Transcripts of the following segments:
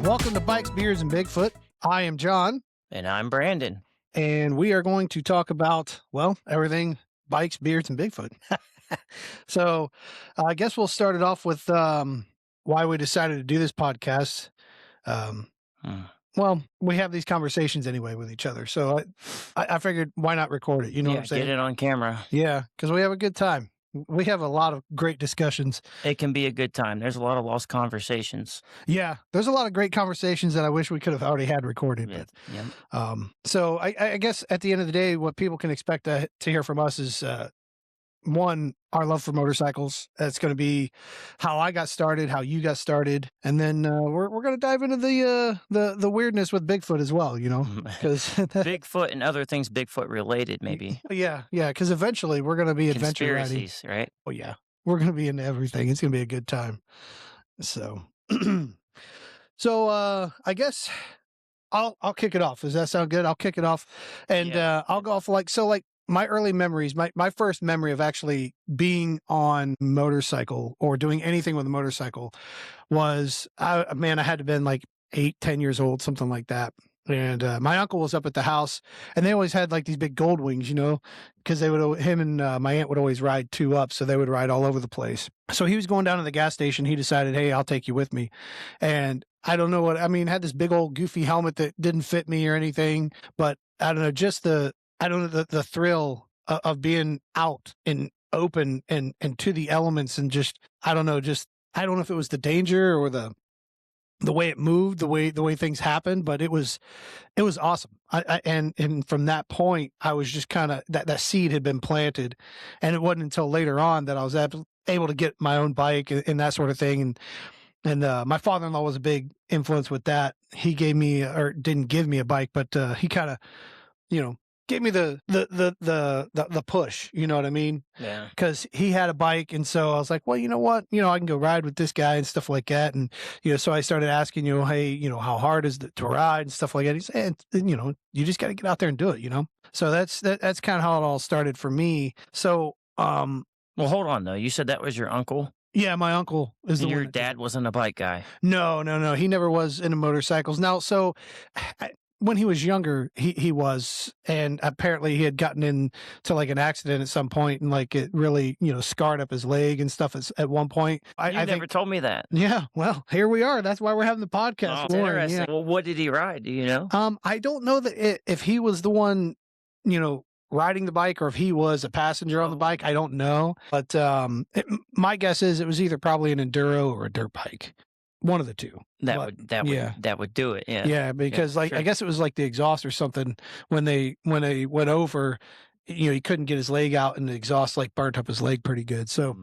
Welcome to Bikes, Beers, and Bigfoot. I am John. And I'm Brandon. And we are going to talk about, well, everything bikes, beards, and Bigfoot. So I guess we'll start it off with why we decided to do this podcast. Well, we have these conversations anyway with each other. So I figured, why not record it? You know what I'm saying? Get it on camera. Yeah, because we have a good time. We have a lot of great discussions. It can be a good time. There's a lot of lost conversations. Yeah, there's a lot of great conversations that I wish we could have already had recorded. Yeah. So I guess at the end of the day, what people can expect to hear from us is, one, our love for motorcycles. That's going to be how I got started, how you got started, and then we're going to dive into the weirdness with Bigfoot as well. You know, because Bigfoot and other things Bigfoot related, maybe. Yeah. Because eventually we're going to be adventure riding. Conspiracies, right? Oh yeah, we're going to be into everything. It's going to be a good time. So, I guess I'll kick it off. Does that sound good? I'll kick it off, and I'll go off like my early memories. My first memory of actually being on motorcycle or doing anything with a motorcycle was, I had to been like 8-10 years old, something like that. And my uncle was up at the house, and they always had like these big gold wings, you know, because him and my aunt would always ride two up, so they would ride all over the place. So he was going down to the gas station. He decided, hey, I'll take you with me. And I don't know had this big old goofy helmet that didn't fit me or anything, but I don't know, just the thrill of being out and open and to the elements, and I don't know if it was the danger or the way it moved, the way things happened, but it was awesome. And from that point, I was just kind of, that seed had been planted, and it wasn't until later on that I was able to get my own bike and that sort of thing. And my father-in-law was a big influence with that. He gave me, or didn't give me a bike, but he kind of, gave me the push, you know what I mean? Yeah. Because he had a bike, and so I was like, well, you know what? I can go ride with this guy and stuff like that. And so I started asking, hey, how hard is it to ride and stuff like that. He said, you just got to get out there and do it, So that's kind of how it all started for me. So, well, hold on though. You said that was your uncle? Yeah, my uncle is the one. Your dad wasn't a bike guy? No. He never was into motorcycles. Now, so when he was younger, he was, and apparently he had gotten into like an accident at some point, and like it really, scarred up his leg and stuff at one point. I never told me that. Yeah, well, here we are. That's why we're having the podcast. Oh, interesting. Yeah. Well, what did he ride? Do you know? I don't know if he was the one, riding the bike, or if he was a passenger on the bike. I don't know, but my guess is it was either probably an enduro or a dirt bike. One of the two. That would do it. Yeah. Yeah, because sure. I guess it was like the exhaust or something when they went over, he couldn't get his leg out, and the exhaust like burnt up his leg pretty good. So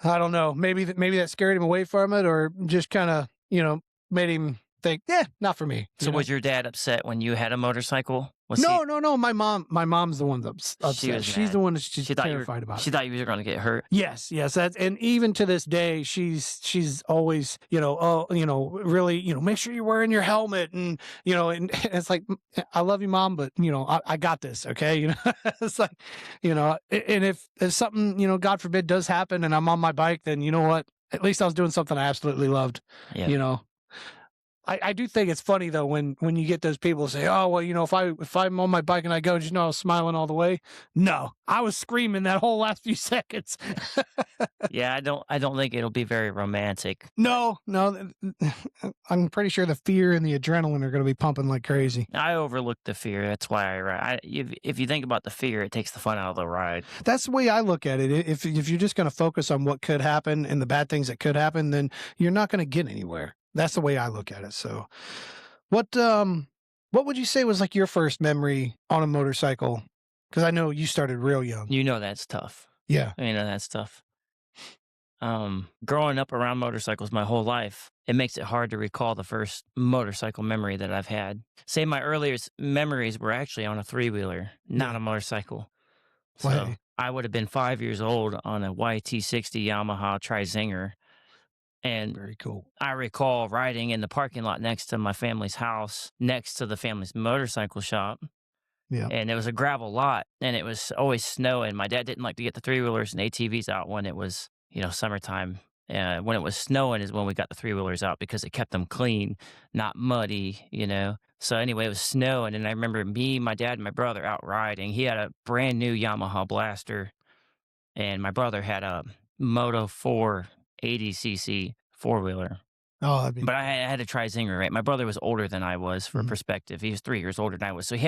I don't know. Maybe that scared him away from it, or just kind of, made him think, not for me. So was your dad upset when you had a motorcycle? No. My mom's the one that's upset. She's the one that's terrified about it. She thought you were going to get hurt. Yes. And even to this day, she's always, really, make sure you're wearing your helmet, and and it's like, I love you, Mom, but I got this, okay? It's like, and if something, God forbid, does happen, and I'm on my bike, then you know what? At least I was doing something I absolutely loved. Yeah. I do think it's funny though when you get those people say, oh well, if I'm on my bike and I go, I was smiling all the way. No, I was screaming that whole last few seconds. Yeah, I don't think it'll be very romantic. No, I'm pretty sure the fear and the adrenaline are going to be pumping like crazy. I overlook the fear. That's why I ride. If you think about the fear, it takes the fun out of the ride. That's the way I look at it. If you're just going to focus on what could happen and the bad things that could happen, then you're not going to get anywhere. That's the way I look at it. So what would you say was like your first memory on a motorcycle? Because I know you started real young. That's tough. Yeah. That's tough. Growing up around motorcycles my whole life, it makes it hard to recall the first motorcycle memory that I've had. Say my earliest memories were actually on a three-wheeler, not a motorcycle. So I would have been 5 years old on a YT60 Yamaha Trizinger. And very cool. I recall riding in the parking lot next to my family's house, next to the family's motorcycle shop. Yeah. And it was a gravel lot, and it was always snowing. My dad didn't like to get the three-wheelers and ATVs out when it was, summertime. When it was snowing is when we got the three wheelers out because it kept them clean, not muddy, you know. So anyway, it was snowing, and I remember me, my dad, and my brother out riding. He had a brand new Yamaha Blaster, and my brother had a Moto 4 80cc four wheeler. Oh, that'd be But I had to try Zinger, right? My brother was older than I was for mhm. perspective. He was 3 years older than I was. So he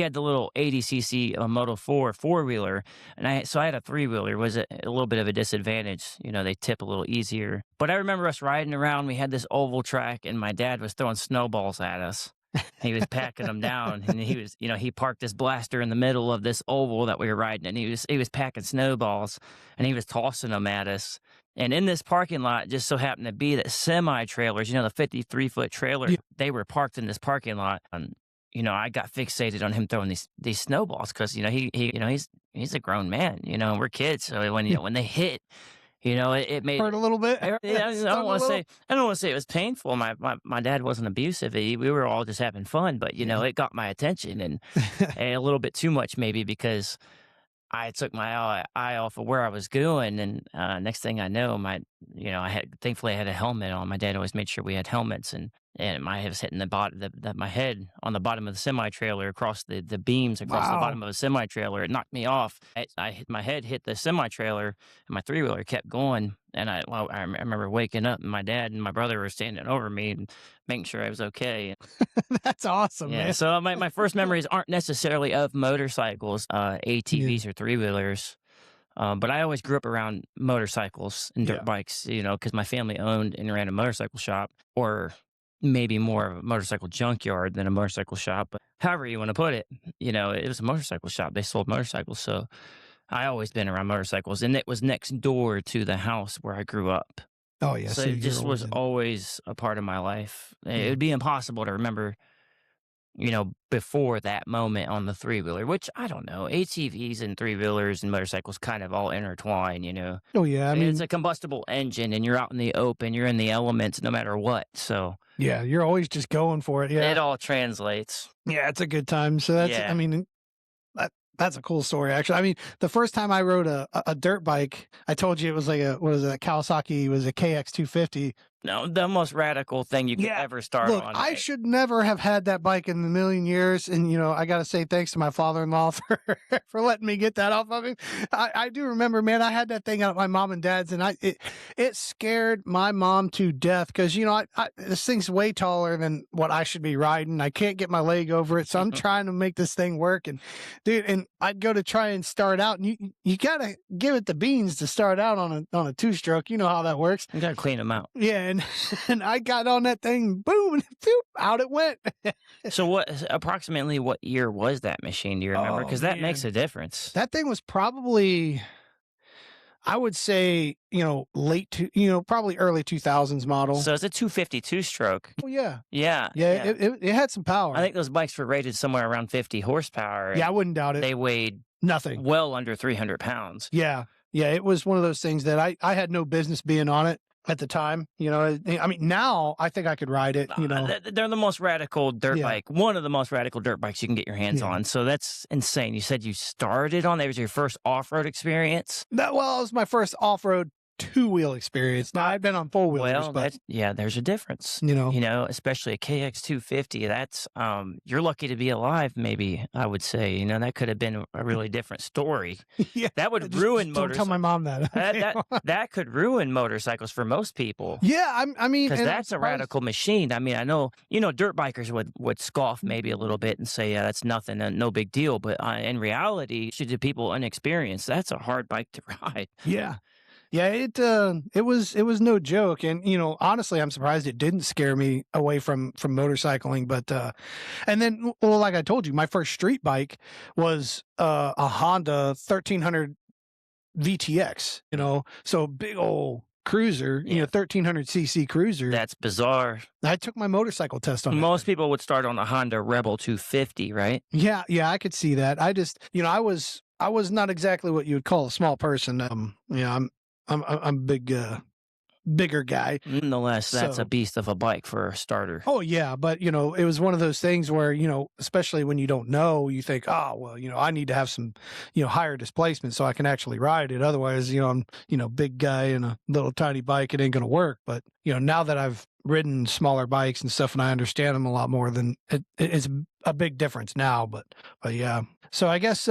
had the little 80cc Moto 4 four-wheeler, and I had a three-wheeler. It was a little bit of a disadvantage. You know, they tip a little easier. But I remember us riding around. We had this oval track, and my dad was throwing snowballs at us. He was packing them down, and he parked his blaster in the middle of this oval that we were riding, and he was packing snowballs, and he was tossing them at us. And in this parking lot, just so happened to be that semi trailers, the 53-foot trailer, Yeah. they were parked in this parking lot. And I got fixated on him throwing these snowballs because he's a grown man, and we're kids. So when they hit, it made Hurt a little bit? yeah, I Stung don't a want to little? say I don't want to say it was painful. My dad wasn't abusive. We were all just having fun, but Yeah. it got my attention and a little bit too much maybe because I took my eye off of where I was going, and next thing I know, thankfully I had a helmet on. My dad always made sure we had helmets, and my head was hitting my head on the bottom of the semi trailer across the beams across the Wow. bottom of a semi trailer. It knocked me off. My head hit the semi trailer, and my three wheeler kept going. And I remember waking up, and my dad and my brother were standing over me and making sure I was okay. That's awesome, Yeah, man. so my first memories aren't necessarily of motorcycles, Yeah. ATVs or three wheelers, but I always grew up around motorcycles and dirt Yeah. bikes, because my family owned and ran a motorcycle shop, or maybe more of a motorcycle junkyard than a motorcycle shop. But however you want to put it, it was a motorcycle shop. They sold motorcycles, so I always been around motorcycles, and it was next door to the house where I grew up. Oh, yeah, So so it you're just always was in always a part of my life. It yeah. would be impossible to remember before that moment on the three wheeler, which I don't know, ATVs and three wheelers and motorcycles kind of all intertwine. Oh, yeah, I It's mean, a combustible engine and you're out in the open, you're in the elements no matter what. So yeah, you're always just going for it, it yeah. all translates. Yeah, it's a good time, so I Yeah. mean, that's a cool story, actually. I mean, the first time I rode a dirt bike, I told you it was like what is it, a Kawasaki, it was a KX250. No, the most radical thing you could Yeah. ever start Look, on, I right? should never have had that bike in a million years. And, I got to say thanks to my father-in-law for letting me get that off of him. I do remember, man, I had that thing out at my mom and dad's, and it scared my mom to death because, this thing's way taller than what I should be riding. I can't get my leg over it. So I'm trying to make this thing work. And, dude, and I'd go to try and start out, and you got to give it the beans to start out on a two-stroke. You know how that works. You gotta clean them out. Yeah, and and I got on that thing, boom, and phew, out it went. So approximately what year was that machine? Do you remember? Oh, Because that makes man. a difference. That thing was probably, I would say, probably early 2000s model. So it's a 252 stroke. Oh, yeah. Yeah, Yeah, yeah. it had some power. I think those bikes were rated somewhere around 50 horsepower. Yeah, I And wouldn't doubt it. they weighed Nothing. well under 300 pounds. Yeah. Yeah, it was one of those things that I had no business being on it at the time. I mean, now I think I could ride it. They're the most radical dirt Yeah. bike, one of the most radical dirt bikes you can get your hands Yeah. on. So that's insane. You said you started on that was your first off road experience. Well, it was my first off-road two-wheel experience. Now, I've been on four-wheelers, Well, but, there's a difference. you know. Especially a KX250. That's you're lucky to be alive. Maybe I would say. That could have been a really different story. Yeah. That would Just ruin don't tell my motorcycles. mom that. That could ruin motorcycles for most people. Yeah, I mean, Because and I'm that's a surprised. radical machine. I mean, I know, dirt bikers would scoff maybe a little bit and say, yeah, that's nothing, no big deal. But in reality, to people unexperienced, that's a hard bike to ride. Yeah. Yeah, it was no joke, and honestly, I'm surprised it didn't scare me away from motorcycling. But and then, well, like I told you, my first street bike was a Honda 1300 VTX. So big old cruiser, Yeah. 1300cc cruiser. That's bizarre. I took my motorcycle test on that Most thing. people would start on a Honda Rebel 250, right? Yeah, I could see that. I just, I was not exactly what you would call a small person. I'm big bigger guy. Nonetheless, that's a So beast of a bike for a starter. oh yeah, but it was one of those things where, especially when you don't know, you think, oh well, I need to have some, higher displacement so I can actually ride it. Otherwise, I'm, big guy in a little tiny bike, it ain't gonna work. But now that I've ridden smaller bikes and stuff and I understand them a lot more, than it's a big difference now. But yeah. So I guess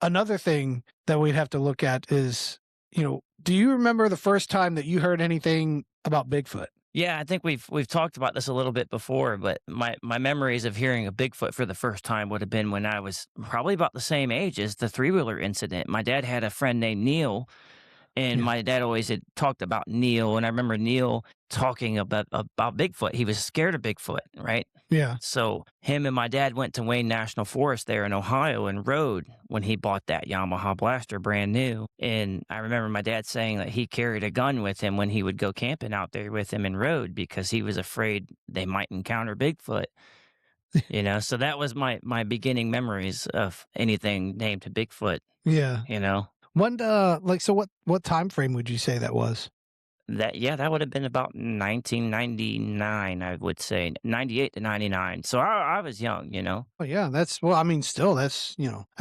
another thing that we'd have to look at is, do you remember the first time that you heard anything about Bigfoot? Yeah, I think we've talked about this a little bit before, but my memories of hearing a Bigfoot for the first time would have been when I was probably about the same age as the three-wheeler incident. My dad had a friend named Neil, and Yeah. my dad always had talked about Neil, and I remember Neil talking about Bigfoot. He was scared of Bigfoot, right? Yeah. So him and my dad went to Wayne National Forest there in Ohio and rode when he bought that Yamaha Blaster brand new. And I remember my dad saying that he carried a gun with him when he would go camping out there with him and rode because he was afraid they might encounter Bigfoot. So that was my beginning memories of anything named Bigfoot, Yeah. you know. When so what time frame would you say that was? That would have been about 1999, I would say, 98 to 99. So I was young. Oh yeah, I mean, still that's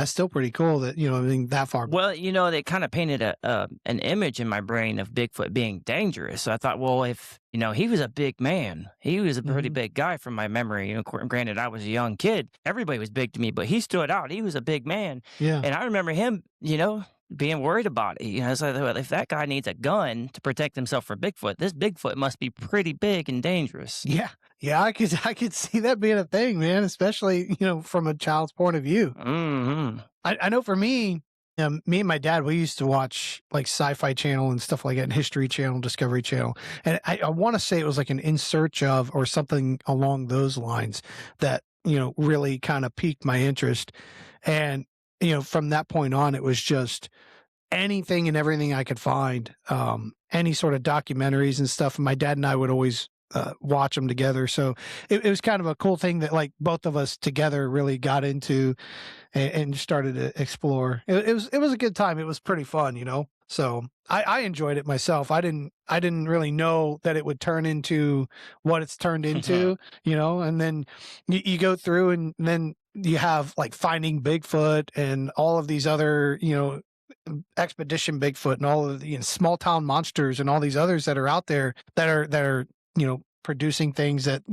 still pretty cool that, I mean, that far back. Well, they kind of painted an image in my brain of Bigfoot being dangerous. So I thought, well, if he was a big man, he was a pretty Mhm. big guy from my memory. Granted, I was a young kid, everybody was big to me, but he stood out. He was a big man, Yeah. and I remember him, being worried about it. It's like, well, if that guy needs a gun to protect himself from Bigfoot, this Bigfoot must be pretty big and dangerous. Yeah. Yeah, I could see that being a thing, man, especially, from a child's point of view. Hmm. I know for me, me and my dad, we used to watch like Sci-Fi Channel and stuff like that, and History Channel, Discovery Channel. And I want to say it was like an In Search of or something along those lines that, really kind of piqued my interest. And, from that point on, it was just anything and everything I could find, any sort of documentaries and stuff. And my dad and I would always watch them together. So it was kind of a cool thing that like both of us together really got into and started to explore. It was a good time. It was pretty fun, So I enjoyed it myself. I didn't really know that it would turn into what it's turned into, and then you go through and then you have like Finding Bigfoot and all of these other, Expedition Bigfoot and all of the Small Town Monsters and all these others that are out there that are producing things that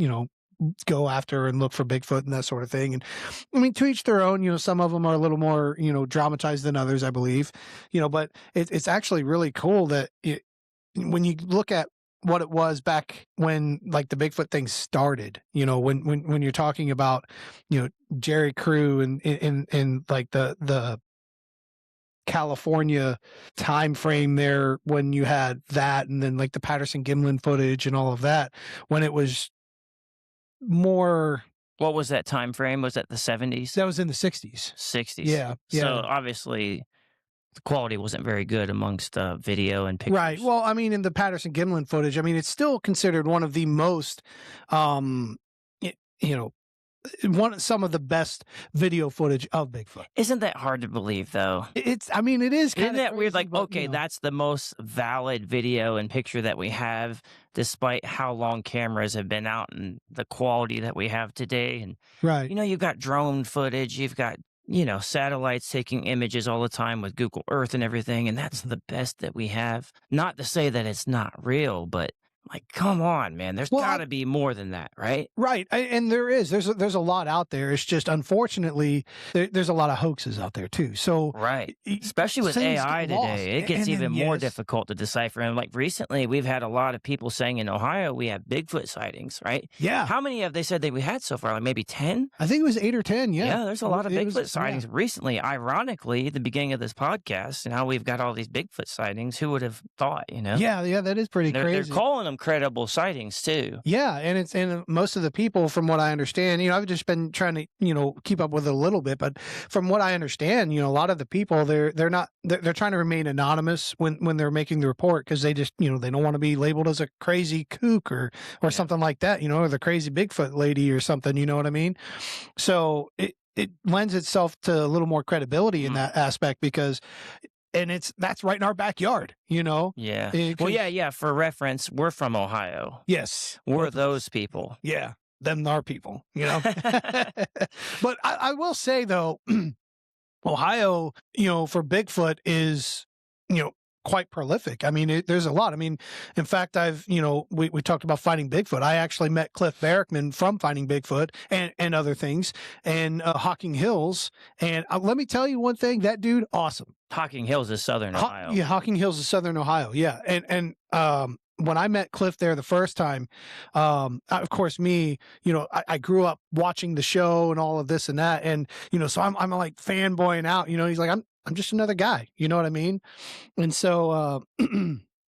go after and look for Bigfoot and that sort of thing. And I mean, to each their own. Some of them are a little more dramatized than others, I believe. But it's actually really cool that when you look at what it was back when like the Bigfoot thing started, when you're talking about Jerry Crew and in like the California time frame there, when you had that and then like the Patterson Gimlin footage and all of that, when it was more. What was that time frame? Was that the 70s? That was in the 60s. 60s. Yeah. So Yeah. obviously the quality wasn't very good amongst video and Right. pictures. Well, I mean, in the Patterson Gimlin footage, I mean, it's still considered one of the most, um, y- you know, some of the best video footage of Bigfoot. Isn't that hard to believe, though? I mean, it is Isn't kind of that weird? crazy, Like, but, okay, that's the most valid video and picture that we have, despite how long cameras have been out and the quality that we have today. And, right. you've got drone footage, you've got, satellites taking images all the time with Google Earth and everything. And that's the best that we have. Not to say that it's not real, but like, come on, man. There's Well, got to be more than that, right? Right, and there's a lot out there. It's just unfortunately there's a lot of hoaxes out there too. So Right. Especially with things AI get lost. today, it gets And then, even more yes, difficult to decipher. And like recently, we've had a lot of people saying in Ohio we have Bigfoot sightings, right? yeah, How many have they said that we had so far? Like maybe 10? I think it was 8 or 10. Yeah, Yeah, there's a lot of It was- Bigfoot sightings recently. Ironically, at the beginning of this podcast, and how we've got all these Bigfoot sightings, who would have thought, Yeah, that is pretty They're crazy. calling them credible sightings too. Yeah, and most of the people, from what I understand, I've just been trying to keep up with it a little bit, but from what I understand, a lot of the people they're trying to remain anonymous when they're making the report, because they just they don't want to be labeled as a crazy kook or Yeah. something like that, or the crazy Bigfoot lady or something. You know what I mean? So it lends itself to a little more credibility in Mhm. that aspect, because and that's right in our backyard, you know? Yeah. Well, 'Cause yeah. For reference, we're from Ohio. yes, We're both of those us. people. Yeah, them are people, you know? But I will say though, Ohio, for Bigfoot is, you know, quite prolific. I mean, there's a lot. I mean, in fact, we talked about finding Bigfoot. I actually met Cliff Barrickman from finding Bigfoot and other things and Hocking Hills. And let me tell you one thing, that dude, awesome. Hocking Hills is Southern Ohio. Yeah, Hocking Hills is Southern Ohio. Yeah. And when I met Cliff there the first time, of course, I grew up watching the show and all of this and that. And, so I'm like fanboying out, he's like, I'm just another guy. You know what I mean? And so,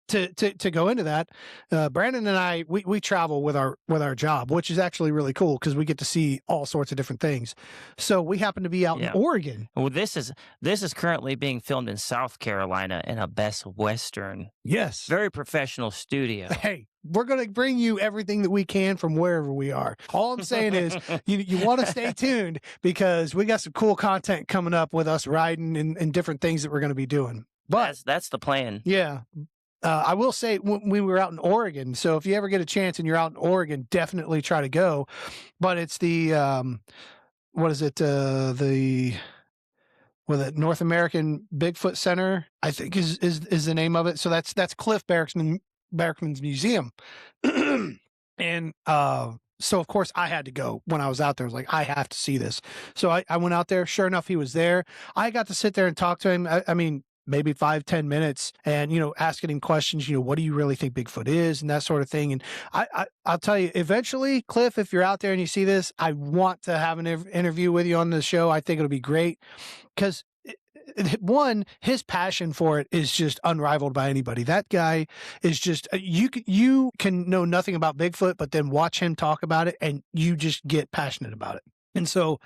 to go into that, Brandon and I, we travel with our job, which is actually really cool because we get to see all sorts of different things. So we happen to be out in Yeah. Oregon. Well, this is currently being filmed in South Carolina in a Best Western, Yes. very professional studio. Hey, we're going to bring you everything that we can from wherever we are. All I'm saying is you want to stay tuned because we got some cool content coming up with us riding and different things that we're going to be doing. But That's the plan. yeah, I will say when we were out in Oregon, so if you ever get a chance and you're out in Oregon, definitely try to go. But it's the, what is it? North American Bigfoot Center, I think is the name of it. So that's Cliff Barrickman's museum. And so of course I had to go when I was out there. I was like, I have to see this. So I went out there. Sure enough, he was there. I got to sit there and talk to him. I mean, maybe 5-10 minutes and, asking him questions, what do you really think Bigfoot is and that sort of thing. And I'll tell you, eventually, Cliff, if you're out there and you see this, I want to have an interview with you on the show. I think it'll be great because one, his passion for it is just unrivaled by anybody. That guy is just, you can know nothing about Bigfoot, but then watch him talk about it and you just get passionate about it. And so,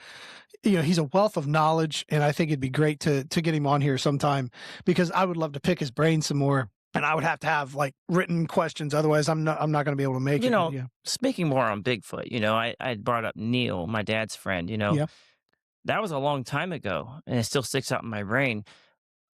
he's a wealth of knowledge, and I think it'd be great to get him on here sometime because I would love to pick his brain some more. And I would have to have like written questions, otherwise I'm not going to be able to make it. Yeah. Speaking more on Bigfoot, I brought up Neil, my dad's friend. Yeah. That was a long time ago, and it still sticks out in my brain.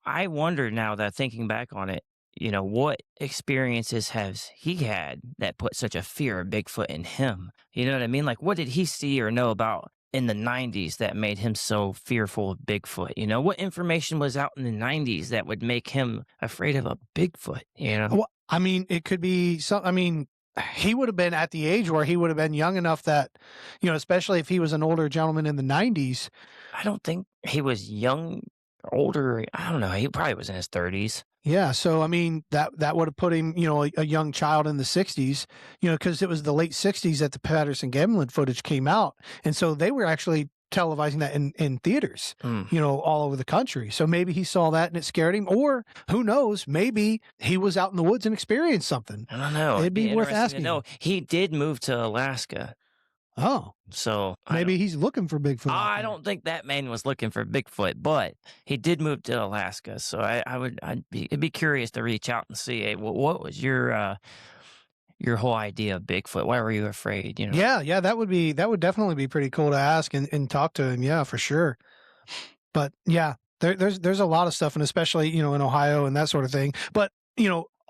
I wonder now that thinking back on it, what experiences has he had that put such a fear of Bigfoot in him? You know what I mean? Like, what did he see or know about in the 90s that made him so fearful of Bigfoot? What information was out in the 90s that would make him afraid of a Bigfoot? Well, I mean, it could be some, I mean, he would have been at the age where he would have been young enough that, especially if he was an older gentleman in the 90s. I don't think he was young, older. I don't know. He probably was in his 30s. Yeah. So, I mean, that would have put him, a young child in the 60s, because it was the late 60s that the Patterson-Gimlin footage came out. And so they were actually televising that in theaters, all over the country. So maybe he saw that and it scared him, or who knows, maybe he was out in the woods and experienced something. I don't know. It'd be worth asking. No, he did move to Alaska. Oh, so maybe he's looking for Bigfoot. I don't think that man was looking for Bigfoot, but he did move to Alaska. So I'd be curious to reach out and see, hey, what was your whole idea of Bigfoot? Why were you afraid? Yeah, that would definitely be pretty cool to ask and talk to him. Yeah, for sure. But yeah, there's a lot of stuff, and especially in Ohio and that sort of thing. But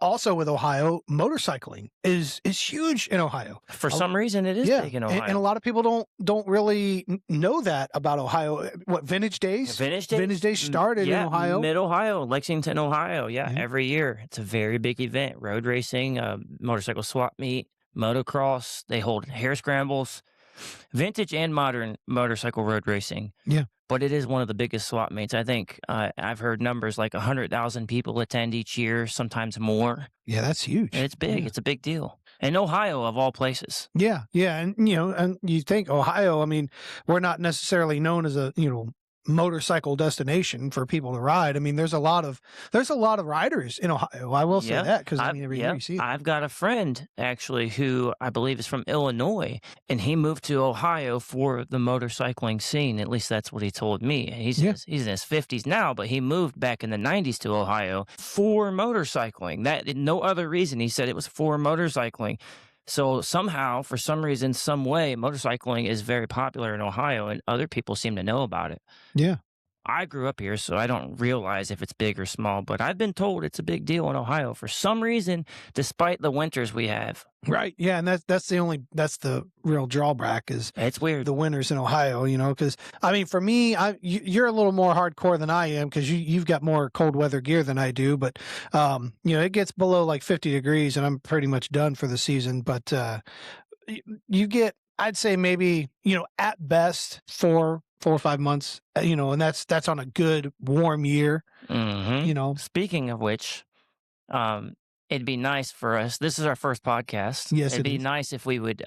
also with Ohio, motorcycling is huge in Ohio. For some reason, it is big in Ohio, and a lot of people don't really know that about Ohio. What, Vintage Days? Vintage Days started in Ohio, Mid-Ohio, Lexington, Ohio. Yeah, every year it's a very big event. Road racing, motorcycle swap meet, motocross. They hold hare scrambles, vintage and modern motorcycle road racing. Yeah. But it is one of the biggest swap meets. I think I've heard numbers like 100,000 people attend each year, sometimes more. Yeah, that's huge. And it's big. Yeah. It's a big deal. In Ohio, of all places. Yeah, and and you think Ohio, I mean, we're not necessarily known as a, motorcycle destination for people to ride. I mean, there's a lot of riders in Ohio. I will say that because every year you see it. I've got a friend actually who I believe is from Illinois, and he moved to Ohio for the motorcycling scene. At least that's what he told me. He's in his 50s now, but he moved back in the 90s to Ohio for motorcycling. That no other reason. He said it was for motorcycling. So somehow, for some reason, some way, motorcycling is very popular in Ohio, and other people seem to know about it. Yeah. I grew up here, so I don't realize if it's big or small, but I've been told it's a big deal in Ohio for some reason, despite the winters we have. Right. Yeah, and that's the real drawback is It's weird. the winters in Ohio, because I mean, for me, you're a little more hardcore than I am because you've got more cold weather gear than I do, but it gets below like 50 degrees and I'm pretty much done for the season, but you get, I'd say maybe, at best 4 or 5 months, and that's on a good warm year, Speaking of which, um, it'd be nice for us. This is our first podcast. Yes, It'd it be is. nice if we would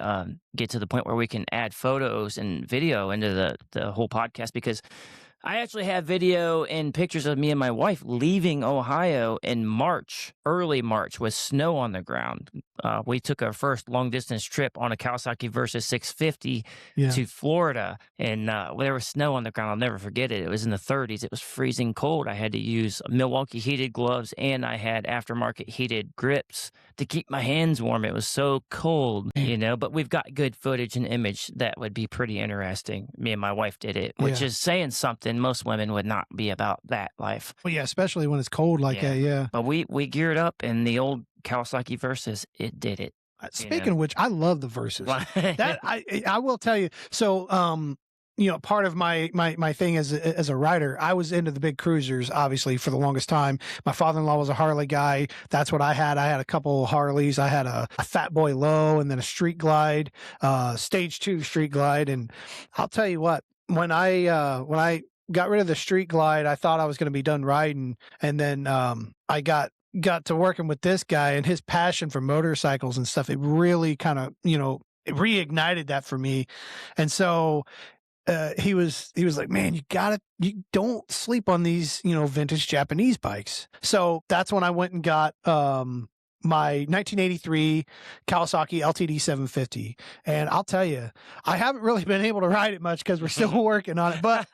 get to the point where we can add photos and video into the whole podcast because I actually have video and pictures of me and my wife leaving Ohio in March, early March, with snow on the ground. We took our first long distance trip on a Kawasaki Versus 650 Yeah. to Florida, and there was snow on the ground. I'll never forget it. It was in the 30s. It was freezing cold. I had to use Milwaukee heated gloves, and I had aftermarket heated grips to keep my hands warm. It was so cold, but we've got good footage and image that would be pretty interesting. Me and my wife did it, which is saying something. Most women would not be about that life. Well, yeah, especially when it's cold like that, yeah. But we geared up, and the old Kawasaki Versus, it did it. Speaking of which, I love the Versus. That I will tell you. So, part of my thing as a rider, I was into the big cruisers, obviously, for the longest time. My father-in-law was a Harley guy. That's what I had. I had a couple of Harleys. I had a Fat Boy Low and then a Street Glide, Stage 2 Street Glide. And I'll tell you what, when I got rid of the Street Glide, I thought I was going to be done riding. And then I got to working with this guy and his passion for motorcycles and stuff. It really kind of, it reignited that for me. And so he was like, man, you don't sleep on these, vintage Japanese bikes. So that's when I went and got my 1983 Kawasaki LTD 750. And I'll tell you, I haven't really been able to ride it much because we're still working on it, but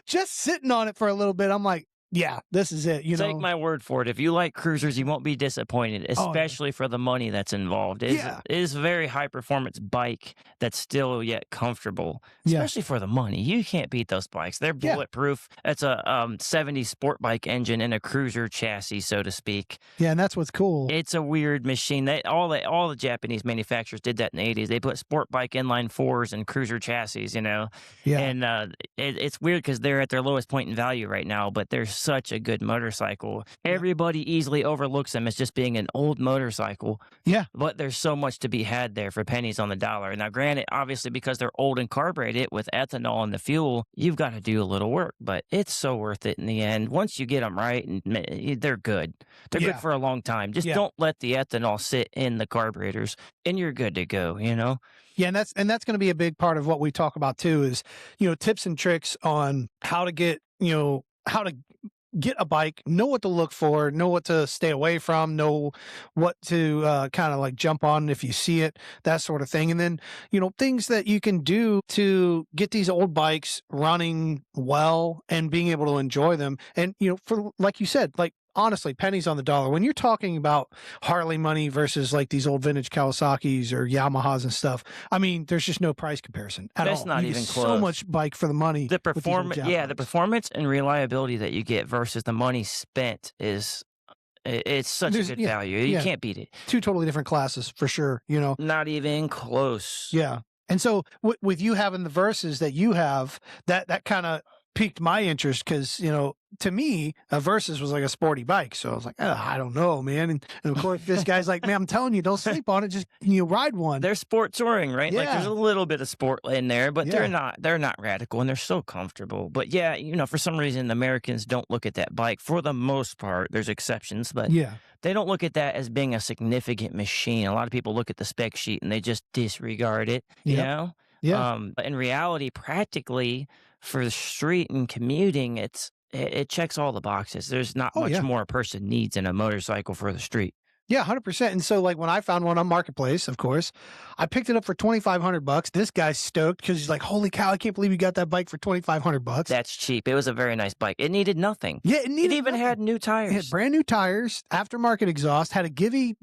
just sitting on it for a little bit, I'm like, yeah, this is it. Take my word for it. If you like cruisers, you won't be disappointed, especially for the money that's involved. It is a very high performance bike that's still yet comfortable, especially for the money. You can't beat those bikes. They're bulletproof. It's a 70 sport bike engine and a cruiser chassis, so to speak. Yeah, and that's what's cool. It's a weird machine. All the Japanese manufacturers did that in the 80s. They put sport bike inline fours and cruiser chassis, Yeah. And it's weird because they're at their lowest point in value right now, but they're such a good motorcycle. Everybody easily overlooks them as just being an old motorcycle. Yeah. But there's so much to be had there for pennies on the dollar. Now, granted, obviously, because they're old and carbureted with ethanol in the fuel, you've got to do a little work, but it's so worth it in the end. Once you get them right, and they're good. They're good for a long time. Just don't let the ethanol sit in the carburetors, and you're good to go, Yeah, and that's going to be a big part of what we talk about too is, tips and tricks on how to get a bike, know what to look for, know what to stay away from, know what to kind of like jump on if you see it, that sort of thing. And then, things that you can do to get these old bikes running well and being able to enjoy them. And, for like you said, like, honestly, pennies on the dollar. When you're talking about Harley money versus like these old vintage Kawasaki's or Yamahas and stuff, I mean, there's just no price comparison at all. That's not even close. So much bike for the money. The performance, the performance and reliability that you get versus the money spent it's such a good value. You can't beat it. Two totally different classes for sure. Not even close. Yeah. And so with you having the Versus that you have, that kind of piqued my interest because, to me, a Versus was like a sporty bike. So I was like, I don't know, man. And of course, this guy's like, man, I'm telling you, don't sleep on it. Just ride one. They're sport touring, right? Yeah. Like there's a little bit of sport in there, but they're not radical and they're so comfortable. But yeah, for some reason, Americans don't look at that bike for the most part. There's exceptions, but they don't look at that as being a significant machine. A lot of people look at the spec sheet and they just disregard it, you know? Yeah. But in reality, practically for the street and commuting, it checks all the boxes. There's not much more a person needs in a motorcycle for the street. Yeah, 100%. And so, like, when I found one on Marketplace, of course, I picked it up for $2,500. This guy's stoked because he's like, "Holy cow! I can't believe you got that bike for $2,500." That's cheap. It was a very nice bike. It needed nothing. Yeah, it even had new tires. It had brand new tires, aftermarket exhaust, had a Givey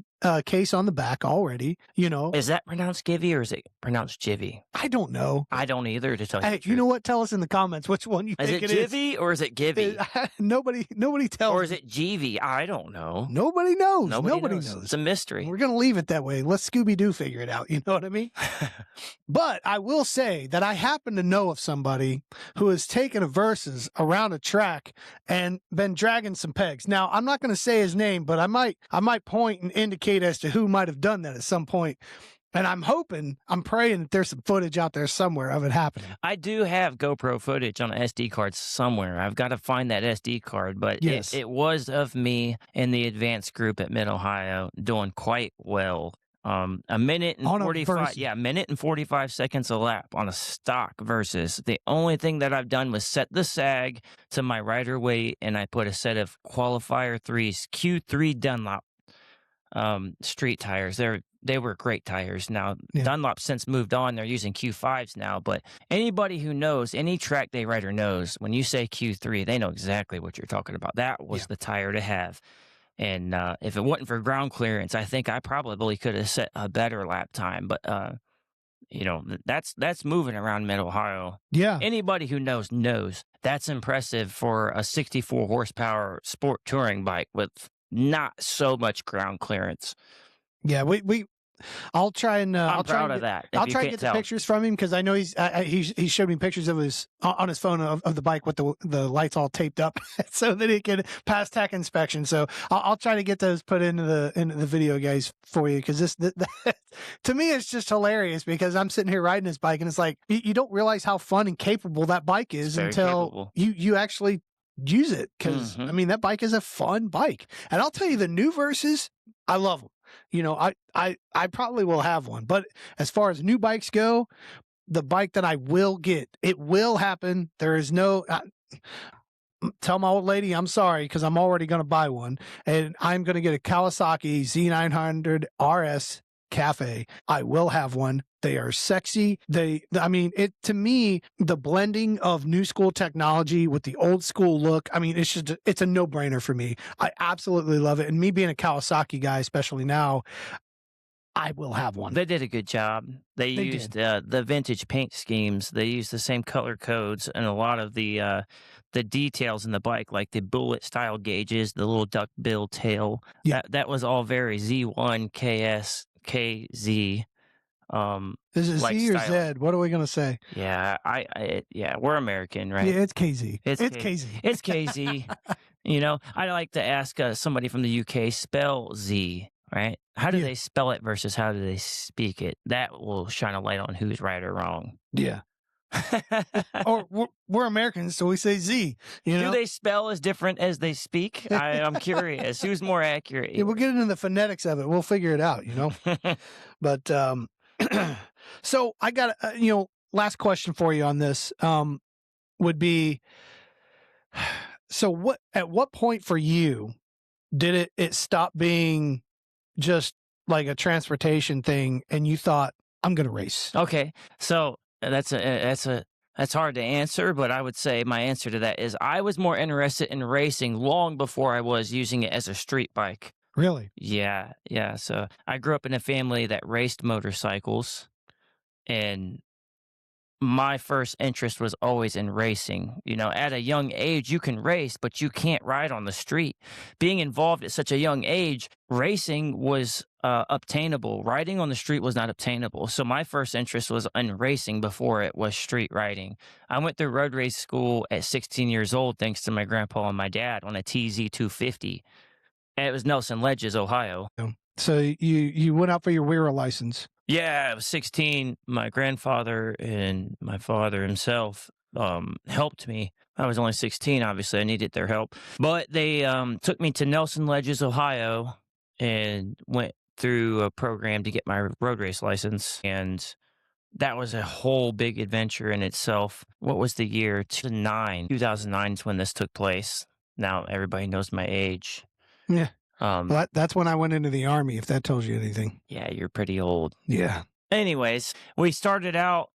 case on the back already, you know. Is that pronounced Givy or is it pronounced Jivvy? I don't know. I don't either, to tell you Hey, the you truth. know what? Tell us in the comments which one you Is think it it is. Jivvy or is it Givy? Nobody tells Or is me. it Jeevy? I don't know. Nobody knows. Nobody knows. It's a mystery. We're going to leave it that way. Let Scooby-Doo figure it out. You know what I mean? But I will say that I happen to know of somebody who has taken a versus around a track and been dragging some pegs. Now, I'm not going to say his name, but I might point and indicate as to who might have done that at some point. And I'm praying that there's some footage out there somewhere of it happening. I do have GoPro footage on an SD card somewhere. I've got to find that SD card, but Yes. it was of me in the advanced group at Mid-Ohio doing quite well. A minute and 45, yeah, minute and 45 seconds a lap on a stock versus. The only thing that I've done was set the sag to my rider weight, and I put a set of qualifier 3s, Q3 Dunlop street tires. They were great tires. Now, Dunlop since moved on. They're using Q5s now, but anybody who knows, any track day rider knows, when you say Q3, they know exactly what you're talking about. That was the tire to have. And if it wasn't for ground clearance, I think I probably could have set a better lap time. But, that's moving around Mid-Ohio. Yeah. Anybody who knows. That's impressive for a 64 horsepower sport touring bike with not so much ground clearance. Yeah, I'll try and I'm proud of that. I'll try and get the pictures from him because I know he showed me pictures of his on his phone of the bike with the lights all taped up so that he can pass tach inspection. So I'll try to get those put into the video, guys, for you because this to me it's just hilarious because I'm sitting here riding this bike and it's like you don't realize how fun and capable that bike is until you actually use it because I mean that bike is a fun bike, and I'll tell you the new Versus, I love them. You know, I probably will have one, but as far as new bikes go, the bike that I will get, it will happen. There is no. Tell my old lady I'm sorry because I'm already going to buy one, and I'm going to get a Kawasaki Z900 RS Cafe. I will have one. They are sexy. To me, the blending of new school technology with the old school look, I mean, it's a no-brainer for me. I absolutely love it. And me being a Kawasaki guy, especially now, I will have one. They did a good job. They used the vintage paint schemes. They used the same color codes and a lot of the details in the bike, like the bullet style gauges, the little duck bill tail. Yeah. That was all very Z1, KS, KZ. Is it Z or Z? What are we gonna say? Yeah, we're American, right? Yeah, it's KZ. It's KZ. It's KZ. You know, I like to ask somebody from the UK, spell Z, right? How do they spell it versus how do they speak it? That will shine a light on who's right or wrong. Yeah. Or we're Americans, so we say Z. You know? Do they spell as different as they speak? I'm curious. Who's more accurate? Yeah, we'll get into the phonetics of it. We'll figure it out, you know. But so I got last question for you on this would be, so at what point for you did it stop being just like a transportation thing and you thought I'm going to race? Okay. So that's hard to answer, but I would say my answer to that is I was more interested in racing long before I was using it as a street bike. Really? Yeah. So I grew up in a family that raced motorcycles, and my first interest was always in racing. You know, at a young age, you can race, but you can't ride on the street. Being involved at such a young age, racing was obtainable. Riding on the street was not obtainable. So my first interest was in racing before it was street riding. I went through road race school at 16 years old, thanks to my grandpa and my dad, on a TZ 250. And it was Nelson Ledges, Ohio. So you went out for your WERA license. Yeah, I was 16. My grandfather and my father himself helped me. I was only 16, obviously. I needed their help. But they took me to Nelson Ledges, Ohio, and went through a program to get my road race license. And that was a whole big adventure in itself. What was the year? 2009. 2009 is when this took place. Now everybody knows my age. Yeah. Well, that's when I went into the Army, if that tells you anything. Yeah, you're pretty old. Yeah. Anyways, we started out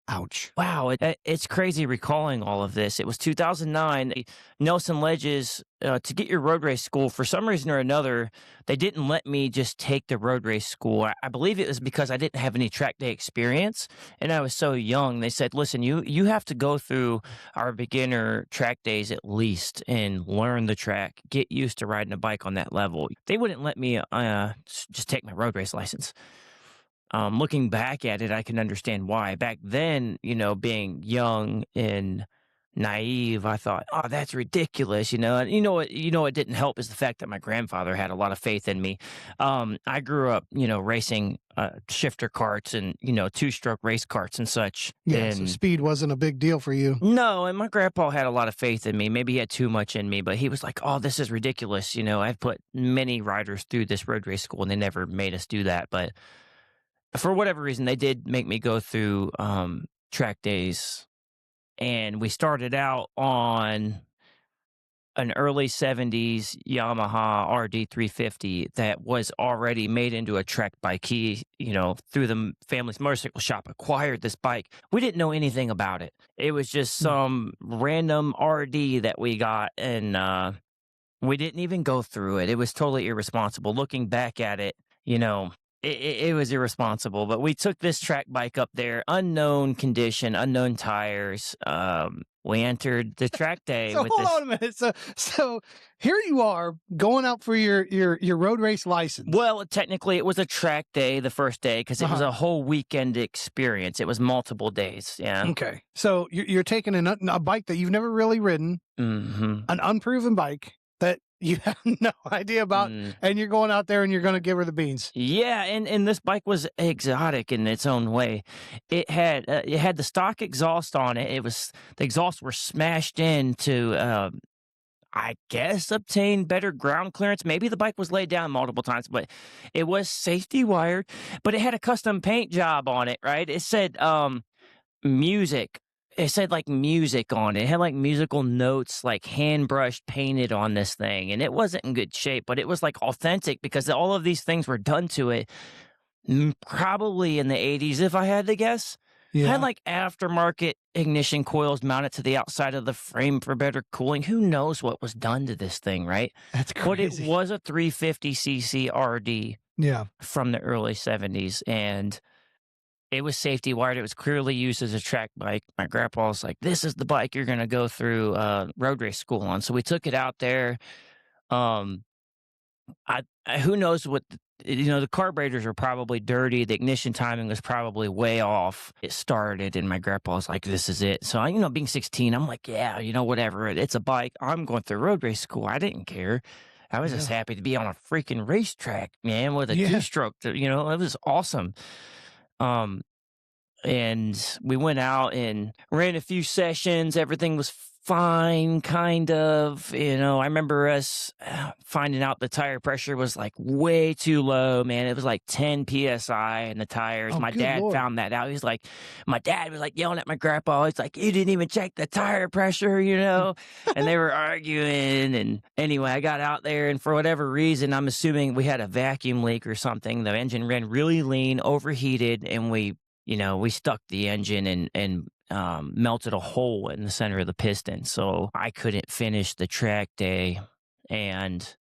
Ouch. Wow, it's crazy recalling all of this. It was 2009. Nelson Ledges, to get your road race school, for some reason or another, they didn't let me just take the road race school. I believe it was because I didn't have any track day experience and I was so young. They said, listen, you have to go through our beginner track days at least and learn the track, get used to riding a bike on that level. They wouldn't let me just take my road race license. Looking back at it, I can understand why. Back then, being young and naive, I thought, "Oh, that's ridiculous," And what didn't help is the fact that my grandfather had a lot of faith in me. I grew up, racing shifter carts and two-stroke race carts and such. Yeah, so And speed wasn't a big deal for you. no, and my grandpa had a lot of faith in me. Maybe he had too much in me, but he was like, "Oh, this is ridiculous." I've put many riders through this road race school, and they never made us do that, but for whatever reason, they did make me go through track days, and we started out on an early 70s Yamaha RD350 that was already made into a track bike. He, through the family's motorcycle shop, acquired this bike. We didn't know anything about it. It was just some random RD that we got, and we didn't even go through it. It was totally irresponsible. Looking back at it, it was irresponsible, but we took this track bike up there, unknown condition, unknown tires. We entered the track day So with hold this. on a minute. So here you are going out for your road race license. Well, technically, it was a track day the first day because it was Uh-huh. a whole weekend experience. It was multiple days. Yeah. Okay. So you're taking a bike that you've never really ridden, Hmm. an unproven bike that you have no idea about, Mm. and you're going out there and you're going to give her the beans. Yeah, and this bike was exotic in its own way. It had the stock exhaust on it. The exhausts were smashed in to I guess obtain better ground clearance. Maybe the bike was laid down multiple times, but it was safety wired. But it had a custom paint job on it, right? It said music. It said like music on it. It had like musical notes, like hand brushed painted on this thing. And it wasn't in good shape, but it was like authentic because all of these things were done to it probably in the 80s, if I had to guess. Yeah. Had like aftermarket ignition coils mounted to the outside of the frame for better cooling. Who knows what was done to this thing, right? That's But it crazy. was a 350cc RD Yeah. from the early 70s. And it was safety wired. It was clearly used as a track bike. My grandpa was like, "This is the bike you're going to go through road race school on." So we took it out there. Um, who knows what the carburetors were probably dirty. The ignition timing was probably way off. It started, and my grandpa was like, "This is it." So being 16, I'm like, "Yeah, whatever. It's a bike. I'm going through road race school." I didn't care. I was just Yeah. happy to be on a freaking racetrack, man, with a Yeah. two-stroke. It was awesome. Um, and we went out and ran a few sessions. Everything was fine, kind of. I remember us finding out the tire pressure was like way too low, man. It was like 10 psi in the tires. Oh, My good dad Lord. found that out. My dad was like yelling at my grandpa. He's like, "You didn't even check the tire pressure," and they were arguing. And anyway, I got out there, and for whatever reason, I'm assuming we had a vacuum leak or something. The engine ran really lean, overheated, and we stuck the engine and melted a hole in the center of the piston. So I couldn't finish the track day. And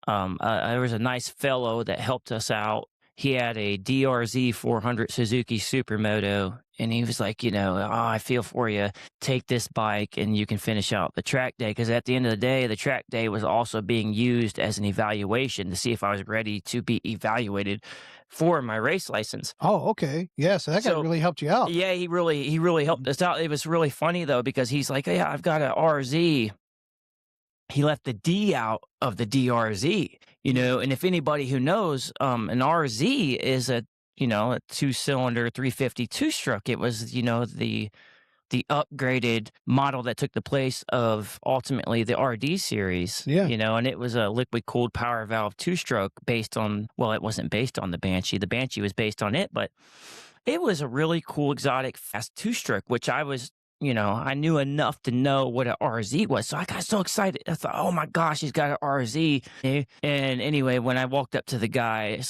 there was a nice fellow that helped us out. He had a DRZ 400 Suzuki Supermoto, and he was like, "Oh, I feel for you. Take this bike and you can finish out the track day." Because at the end of the day, the track day was also being used as an evaluation to see if I was ready to be evaluated for my race license. Oh, okay. Yeah. So that guy So, really helped you out. yeah, he really helped us out. It was really funny though because he's like, "Yeah, I've got an RZ." He left the D out of the DRZ, and if anybody who knows, an RZ is a 2-cylinder 350 two-stroke. It was, the upgraded model that took the place of ultimately the RD series, Yeah. and it was a liquid cooled power valve two-stroke based on, well, it wasn't based on the Banshee. The Banshee was based on it, but it was a really cool, exotic, fast two-stroke, which I was, I knew enough to know what an RZ was. So I got so excited. I thought, "Oh my gosh, he's got an RZ." And anyway, when I walked up to the guy,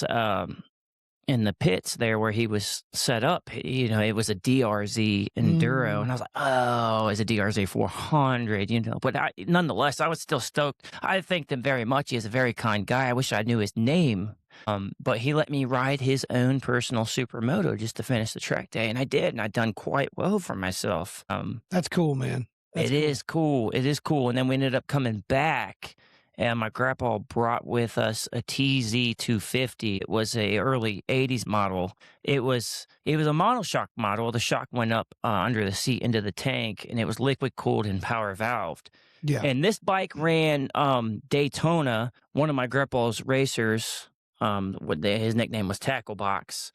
in the pits there where he was set up, it was a DRZ Enduro, Mm. and I was like, "Oh, it's a DRZ 400," but nonetheless, I was still stoked. I thanked him very much. He is a very kind guy. I wish I knew his name, but he let me ride his own personal supermoto just to finish the track day, and I did, and I'd done quite well for myself. That's cool, man. That's It cool. is cool. It is cool. And then we ended up coming back, and my grandpa brought with us a TZ250. It was a early '80s model. It was a monoshock model. The shock went up under the seat into the tank, and it was liquid cooled and power valved. Yeah. And this bike ran Daytona. One of my grandpa's racers, his nickname was Tackle Box.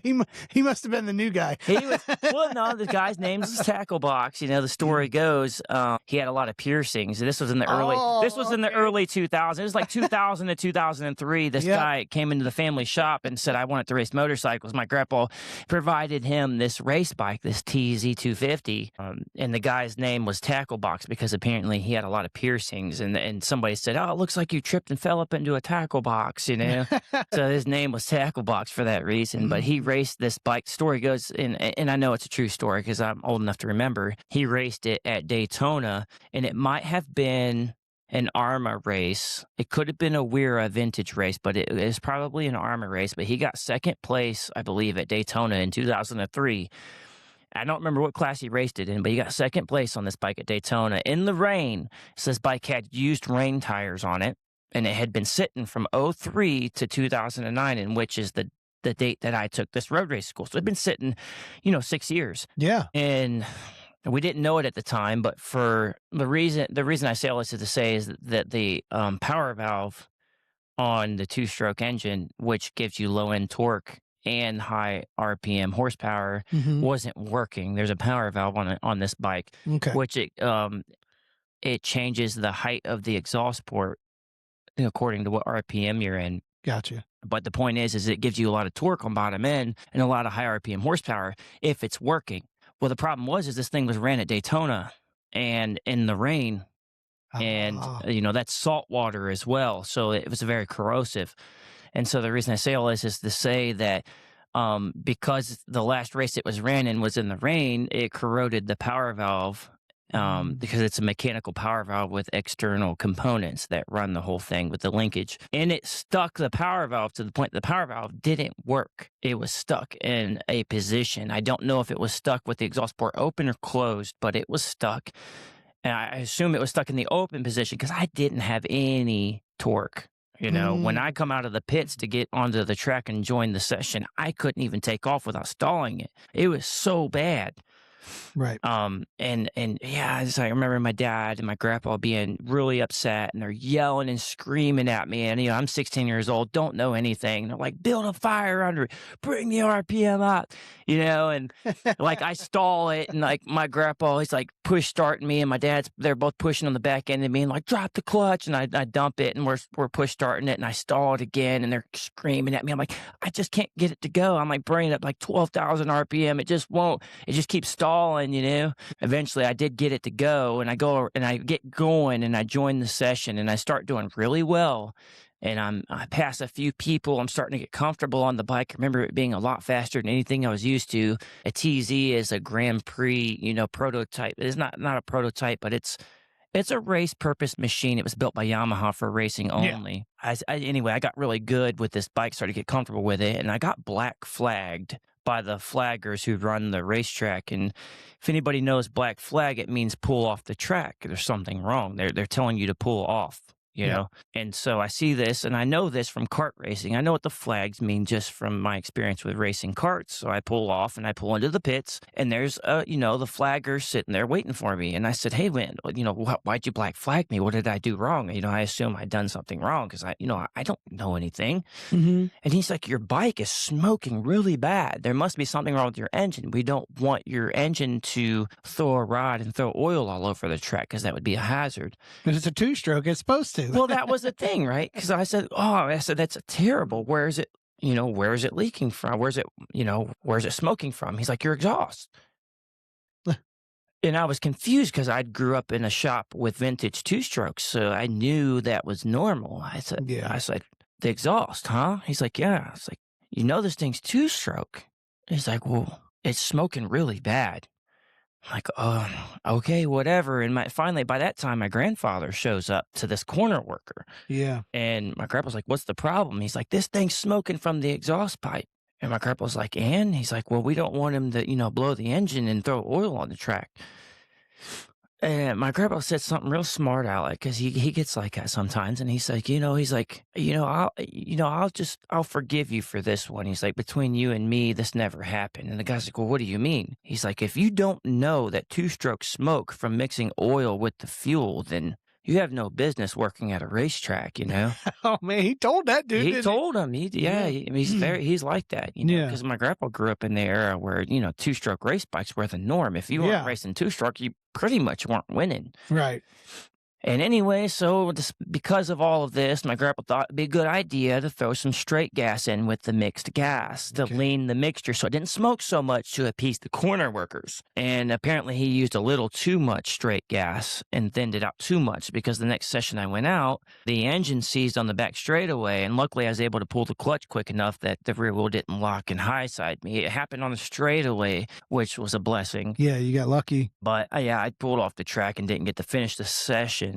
He must have been the new guy. Well, no, the guy's name is Tackle Box. The story goes, he had a lot of piercings. This was in the early 2000s. It was like 2000 to 2003. This guy came into the family shop and said, "I wanted to race motorcycles." My grandpa provided him this race bike, this TZ250, and the guy's name was Tackle Box because apparently he had a lot of piercings. And somebody said, "Oh, it looks like you tripped and fell up into a tackle box," So his name was Tackle Box for that reason. But he raced this bike. Story goes, and I know it's a true story because I'm old enough to remember. He raced it at Daytona, and it might have been an ARMA race. It could have been a Wera vintage race, but it was probably an ARMA race. But he got second place, I believe, at Daytona in 2003. I don't remember what class he raced it in, but he got second place on this bike at Daytona in the rain. So this bike had used rain tires on it, and it had been sitting from '03 to 2009, in which is the date that I took this road race school. So it'd been sitting, 6 years. Yeah. And we didn't know it at the time, but for the reason I say all this is to say is that the power valve on the two-stroke engine, which gives you low-end torque and high RPM horsepower, wasn't working. There's a power valve on this bike, which it changes the height of the exhaust port according to what RPM you're in. Gotcha. But the point is it gives you a lot of torque on bottom end and a lot of high RPM horsepower if it's working. Well, the problem is this thing was ran at Daytona and in the rain, and that's salt water as well, so it was very corrosive. And so the reason I say all this is to say that because the last race it was ran in was in the rain, it corroded the power valve. Because it's a mechanical power valve with external components that run the whole thing with the linkage. And it stuck the power valve to the point the power valve didn't work. It was stuck in a position. I don't know if it was stuck with the exhaust port open or closed, but it was stuck. And I assume it was stuck in the open position because I didn't have any torque. When I come out of the pits to get onto the track and join the session, I couldn't even take off without stalling it. It was so bad. Right. And yeah, I remember my dad and my grandpa being really upset, and they're yelling and screaming at me. And, I'm 16 years old, don't know anything. And they're like, "Build a fire under it, bring the RPM up," and like I stall it. And like my grandpa, he's like push starting me, and my they're both pushing on the back end of me and like, "Drop the clutch." And I dump it, and we're push starting it, and I stall it again. And they're screaming at me. I'm like, I just can't get it to go. I'm like bringing it up like 12,000 RPM. It just won't. It just keeps stalling. Eventually I did get it to go, and I get going, and I join the session, and I start doing really well. And I pass a few people. I'm starting to get comfortable on the bike. I remember it being a lot faster than anything I was used to. A TZ is a Grand Prix, prototype. It's not a prototype, but it's a race purpose machine. It was built by Yamaha for racing only. Yeah. Anyway, I got really good with this bike, started to get comfortable with it, and I got black flagged by the flaggers who run the racetrack. And if anybody knows black flag, it means pull off the track. There's something wrong. They're telling you to pull off. And so I see this, and I know this from kart racing. I know what the flags mean just from my experience with racing karts. So I pull off, and I pull into the pits, and there's the flagger sitting there waiting for me. And I said, "Hey, man, why'd you black flag me? What did I do wrong?" I assume I'd done something wrong because I don't know anything. And he's like, "Your bike is smoking really bad. There must be something wrong with your engine. We don't want your engine to throw a rod and throw oil all over the track because that would be a hazard." Because it's a two-stroke, it's supposed to. Well, that was the thing, right? Because I said, "That's terrible. Where is it? Where is it leaking from? Where's it smoking from?" He's like, "Your exhaust." And I was confused because I grew up in a shop with vintage two-strokes, so I knew that was normal. I said, "The exhaust, huh?" He's like, "Yeah." I was like, you know this thing's two-stroke. He's like, well, it's smoking really bad. I'm like, oh, okay, whatever. And finally, by that time, my grandfather shows up to this corner worker. Yeah. And my grandpa's like, what's the problem? He's like, this thing's smoking from the exhaust pipe. And my grandpa's like, and? He's like, well, we don't want him to, blow the engine and throw oil on the track. And my grandpa said something real smart, Alec, because he gets like that sometimes. And he's like, I'll forgive you for this one. He's like, between you and me, this never happened. And the guy's like, well, what do you mean? He's like, if you don't know that two-stroke smoke from mixing oil with the fuel, then you have no business working at a racetrack, Oh man, he told that dude. He told him. He's like that, Yeah. because my grandpa grew up in the era where, two-stroke race bikes were the norm. If you weren't racing two-stroke, you pretty much weren't winning. Right. And anyway, so because of all of this, my grandpa thought it'd be a good idea to throw some straight gas in with the mixed gas to lean the mixture so it didn't smoke so much to appease the corner workers. And apparently he used a little too much straight gas and thinned it out too much, because the next session I went out, the engine seized on the back straightaway, and luckily I was able to pull the clutch quick enough that the rear wheel didn't lock and high side me. It happened on the straightaway, which was a blessing. Yeah, you got lucky. But I pulled off the track and didn't get to finish the session.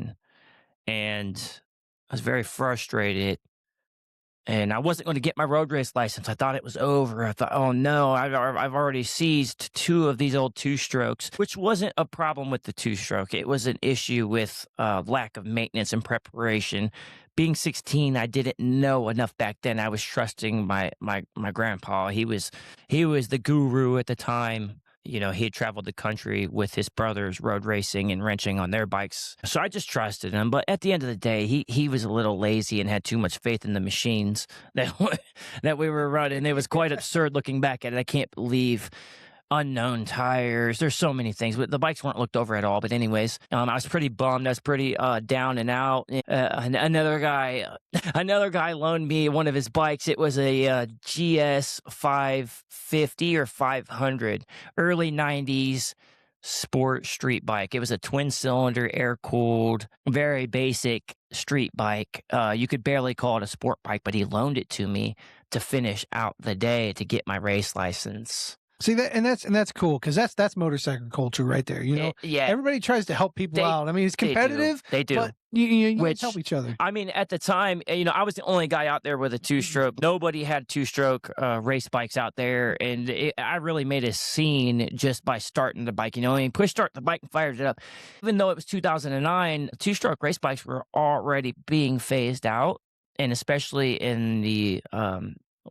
And I was very frustrated, and I wasn't going to get my road race license. I thought it was over. I thought, oh no, I've already seized 2 of these old two-strokes, which wasn't a problem with the two-stroke. It was an issue with lack of maintenance and preparation. Being 16, I didn't know enough back then. I was trusting my grandpa. He was the guru at the time. He had traveled the country with his brothers road racing and wrenching on their bikes. So I just trusted him. But at the end of the day, he was a little lazy and had too much faith in the machines that we were running. It was quite absurd looking back at it. I can't believe unknown tires. There's so many things. The bikes weren't looked over at all. But anyways, I was pretty bummed. I was pretty down and out. Another guy loaned me one of his bikes. It was a GS 550 or 500, early 90s sport street bike. It was a twin-cylinder, air-cooled, very basic street bike. You could barely call it a sport bike, but he loaned it to me to finish out the day to get my race license. See that, and that's cool, because that's motorcycle culture right there. Yeah. Everybody tries to help people out. I mean, it's competitive. They do. But you help each other. I mean, at the time, I was the only guy out there with a two-stroke. Nobody had two-stroke race bikes out there, and I really made a scene just by starting the bike. Push start the bike and fired it up. Even though it was 2009, two-stroke race bikes were already being phased out, and especially in the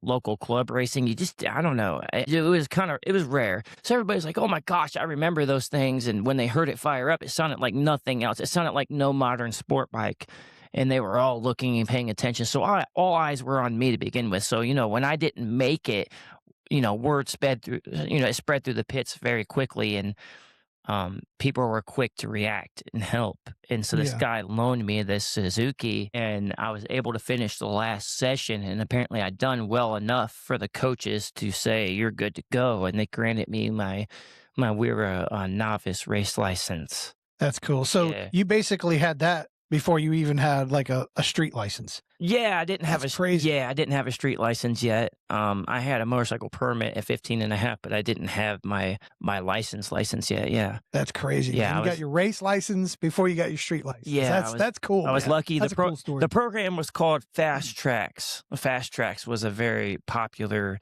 local club racing, I don't know. It was rare. So everybody's like, oh my gosh, I remember those things. And when they heard it fire up, it sounded like nothing else. It sounded like no modern sport bike. And they were all looking and paying attention. So all eyes were on me to begin with. So, when I didn't make it, word spread through, it spread through the pits very quickly. And people were quick to react and help. And so this guy loaned me this Suzuki, and I was able to finish the last session. And apparently I'd done well enough for the coaches to say, you're good to go. And they granted me my WERA novice race license. That's cool. So you basically had that before you even had like a street license. Yeah, I didn't have crazy. Yeah, I didn't have a street license yet. I had a motorcycle permit at 15 and a half, but I didn't have my license yet. Yeah. That's crazy. Yeah, you got your race license before you got your street license. Yeah, that's cool. I was lucky. That's a cool story. The program was called Fast Tracks. Fast Tracks was a very popular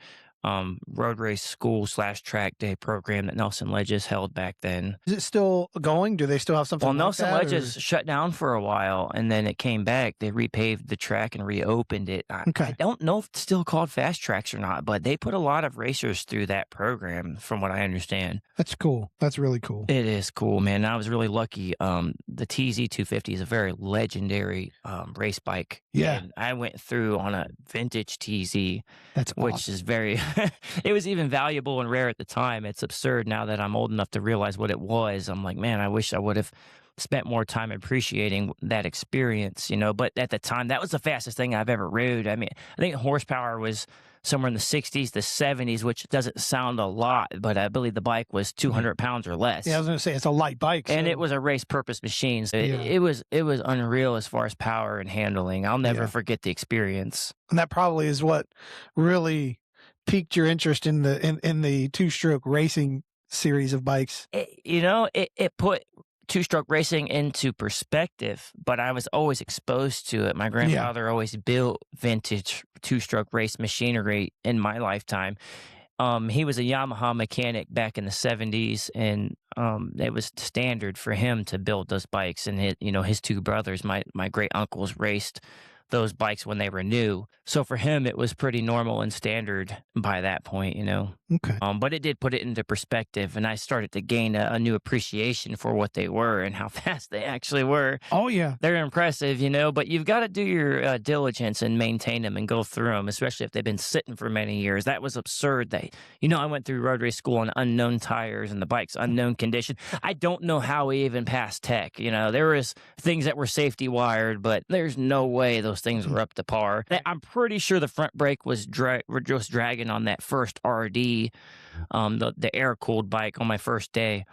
road race school / track day program that Nelson Ledges held back then. Is it still going? Do they still have something? Well, like Nelson that, Ledges shut down for a while, and then it came back. They repaved the track and reopened it. I don't know if it's still called Fast Tracks or not, but they put a lot of racers through that program, from what I understand. That's cool. That's really cool. It is cool, man. I was really lucky. The TZ 250 is a very legendary race bike. Yeah. And I went through on a vintage TZ. That's awesome. Which is very, it was even valuable and rare at the time. It's absurd now that I'm old enough to realize what it was. I'm like, man, I wish I would have spent more time appreciating that experience, But at the time, that was the fastest thing I've ever rode. I mean, I think horsepower was somewhere in the 60s to 70s, which doesn't sound a lot, but I believe the bike was 200 pounds or less. Yeah, I was going to say, it's a light bike. And it was a race purpose machine. So it was unreal as far as power and handling. I'll never forget the experience. And that probably is what really piqued your interest in the two-stroke racing series of bikes? It put two-stroke racing into perspective, but I was always exposed to it. My Yeah. grandfather always built vintage two-stroke race machinery in my lifetime. He was a Yamaha mechanic back in the 70s, and it was standard for him to build those bikes. And his two brothers, my great uncles, raced those bikes when they were new. So for him, it was pretty normal and standard by that point. Okay. But it did put it into perspective, and I started to gain a new appreciation for what they were and how fast they actually were. Oh, yeah. They're impressive, but you've got to do your diligence and maintain them and go through them, especially if they've been sitting for many years. That was absurd. I went through road race school on unknown tires and the bike's unknown condition. I don't know how we even passed tech. There was things that were safety wired, but there's no way those things were up to par. I'm pretty sure the front brake was just dragging on that first RD, the air cooled bike on my first day.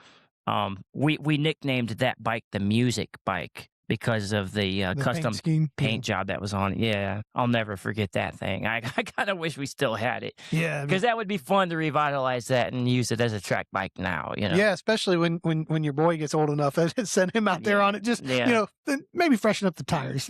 We nicknamed that bike the music bike because of the custom paint job that was on it. Yeah, I'll never forget that thing. I kind of wish we still had it. Yeah, because that would be fun to revitalize that and use it as a track bike now. Yeah, especially when your boy gets old enough, send him out there on it. Just maybe freshen up the tires.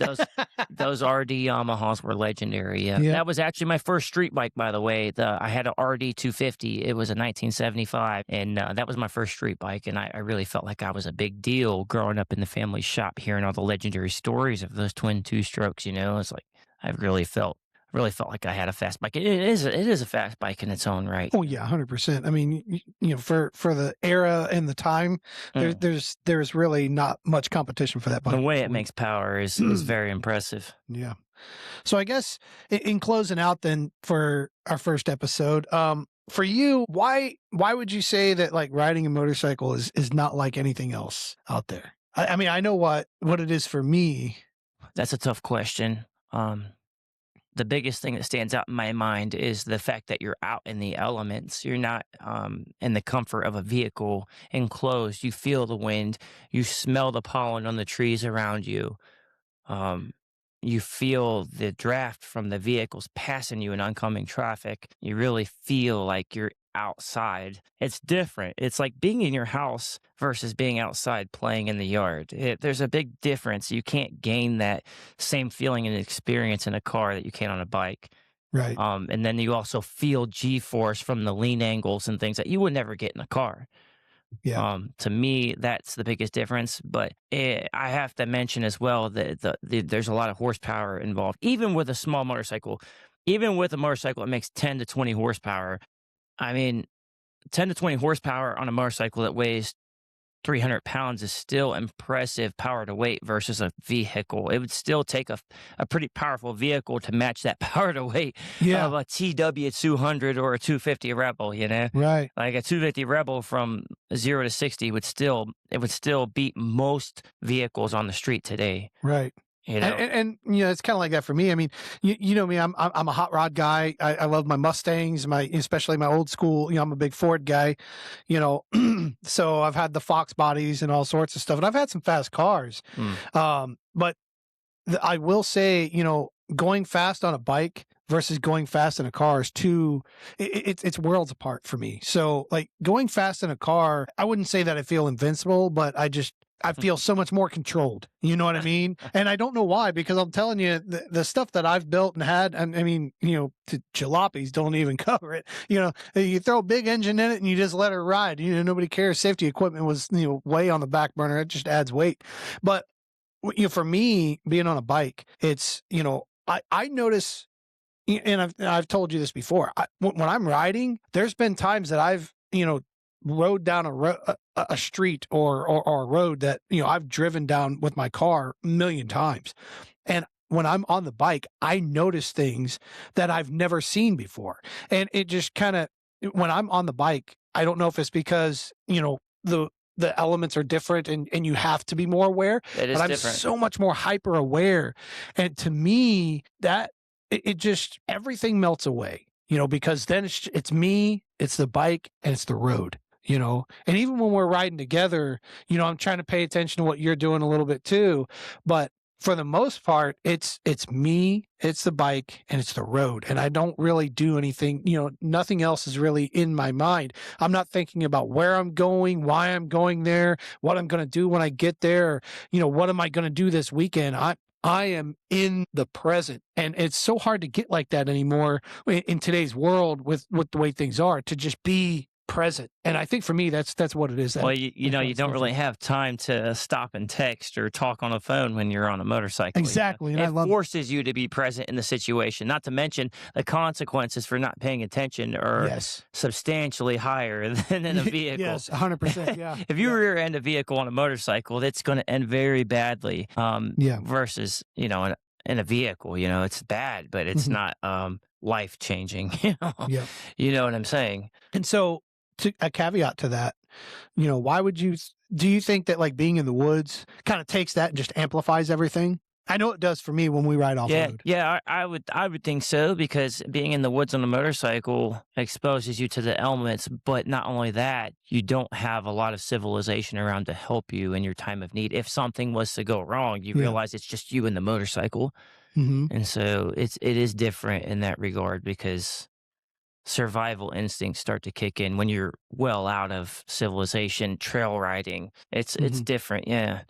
Those RD Yamahas were legendary. Yeah. That was actually my first street bike, by the way. I had an RD 250. It was a 1975, and that was my first street bike. And I really felt like I was a big deal growing up in the family shop, hearing all the legendary stories of those twin two strokes. It's like I really felt like I had a fast bike. It is a fast bike in its own right. Oh yeah, 100%. I mean, for the era and the time, there's really not much competition for that bike. The way it makes power is very impressive. Yeah. So I guess in closing out then for our first episode, for you, why would you say that like riding a motorcycle is not like anything else out there? I mean, I know what it is for me. That's a tough question. The biggest thing that stands out in my mind is the fact that you're out in the elements. You're not in the comfort of a vehicle enclosed. You feel the wind. You smell the pollen on the trees around you. You feel the draft from the vehicles passing you in oncoming traffic. You really feel like you're outside. It's different. It's like being in your house versus being outside playing in the yard. There's a big difference. You can't gain that same feeling and experience in a car that you can on a bike. Right. And then you also feel G-force from the lean angles and things that you would never get in a car. Yeah. To me, that's the biggest difference. But I have to mention as well that there's a lot of horsepower involved. Even with a small motorcycle, even with a motorcycle that makes 10 to 20 horsepower, I mean, 10 to 20 horsepower on a motorcycle that weighs 300 pounds is still impressive power to weight versus a vehicle. It would still take a pretty powerful vehicle to match that power to weight of a TW200 or a 250 Rebel, Right. Like a 250 Rebel from 0 to 60 would still beat most vehicles on the street today. Right. And it's kind of like that for me. I mean, you know me, I'm a hot rod guy. I love my Mustangs, especially my old school. I'm a big Ford guy. So I've had the Fox bodies and all sorts of stuff, and I've had some fast cars. But I will say, going fast on a bike versus going fast in a car is it's worlds apart for me. So like going fast in a car, I wouldn't say that I feel invincible, but I feel so much more controlled. You know what I mean? And I don't know why, because I'm telling you, the stuff that I've built and had, I mean, jalopies don't even cover it. You throw a big engine in it and you just let her ride. Nobody cares. Safety equipment was, way on the back burner. It just adds weight. But, for me, being on a bike, it's, I notice, and I've told you this before, when I'm riding, there's been times that I've, rode down a street or a road that I've driven down with my car a million times, and when I'm on the bike, I notice things that I've never seen before, and it just kind of, when I'm on the bike, I don't know if it's because the elements are different and you have to be more aware, but I'm different. So much more hyper aware, and to me that it just, everything melts away, because then it's me, it's the bike, and it's the road. And even when we're riding together, I'm trying to pay attention to what you're doing a little bit too. But for the most part, it's me, it's the bike, and it's the road, and I don't really do anything, nothing else is really in my mind. I'm not thinking about where I'm going, why I'm going there, what I'm gonna do when I get there, or, what am I gonna do this weekend? I am in the present, and it's so hard to get like that anymore in today's world with the way things are, to just be present. And I think for me, that's what it is. Well, you don't really have time to stop and text or talk on the phone when you're on a motorcycle. Exactly, and I It love it. forces you to be present in the situation. Not to mention the consequences for not paying attention are Yes. substantially higher than in a vehicle. Yes, 100%. Yeah. If you rear-end a vehicle on a motorcycle, that's going to end very badly. Yeah. Versus in a vehicle, it's bad, but it's not life changing. Yeah. You know what I'm saying? And so, a caveat to that, why would do you think that like being in the woods kind of takes that and just amplifies everything? I know it does for me when we ride off road. Yeah, I would think so, because being in the woods on a motorcycle exposes you to the elements. But not only that, you don't have a lot of civilization around to help you in your time of need. If something was to go wrong, you realize it's just you and the motorcycle, and so it is different in that regard, because survival instincts start to kick in when you're well out of civilization. Trail riding, it's different. Yeah.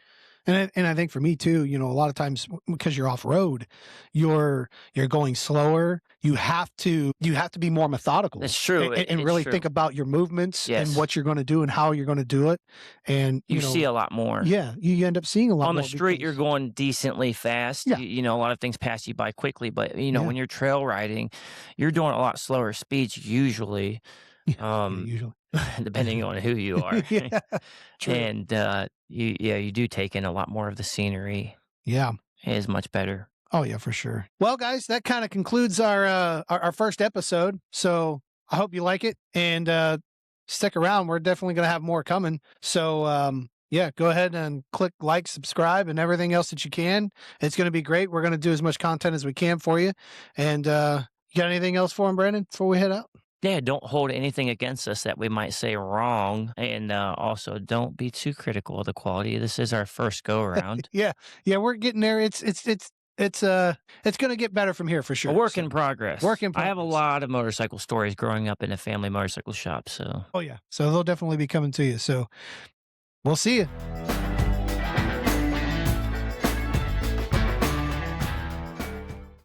And I think for me too, a lot of times because you're off road, you're going slower. You have to be more methodical. That's true. And really think about your movements and what you're going to do and how you're going to do it. And you see a lot more. Yeah, you end up seeing a lot on more the street. You're going decently fast. Yeah. A lot of things pass you by quickly. But when you're trail riding, you're doing a lot slower speeds usually. Usually. Depending on who you are. Yeah, true. And you do take in a lot more of the scenery. Yeah. It is much better. Oh yeah, for sure. Well, guys, that kind of concludes our first episode. So I hope you like it, and stick around. We're definitely going to have more coming. So yeah, go ahead and click like, subscribe, and everything else that you can. It's going to be great. We're going to do as much content as we can for you. And you got anything else for him, Brandon, before we head out? Yeah, don't hold anything against us that we might say wrong, and also don't be too critical of the quality. This is our first go around. Yeah, we're getting there. It's going to get better from here for sure. A work in progress. Work in progress. I have a lot of motorcycle stories growing up in a family motorcycle shop. So oh yeah, so they'll definitely be coming to you. So we'll see you.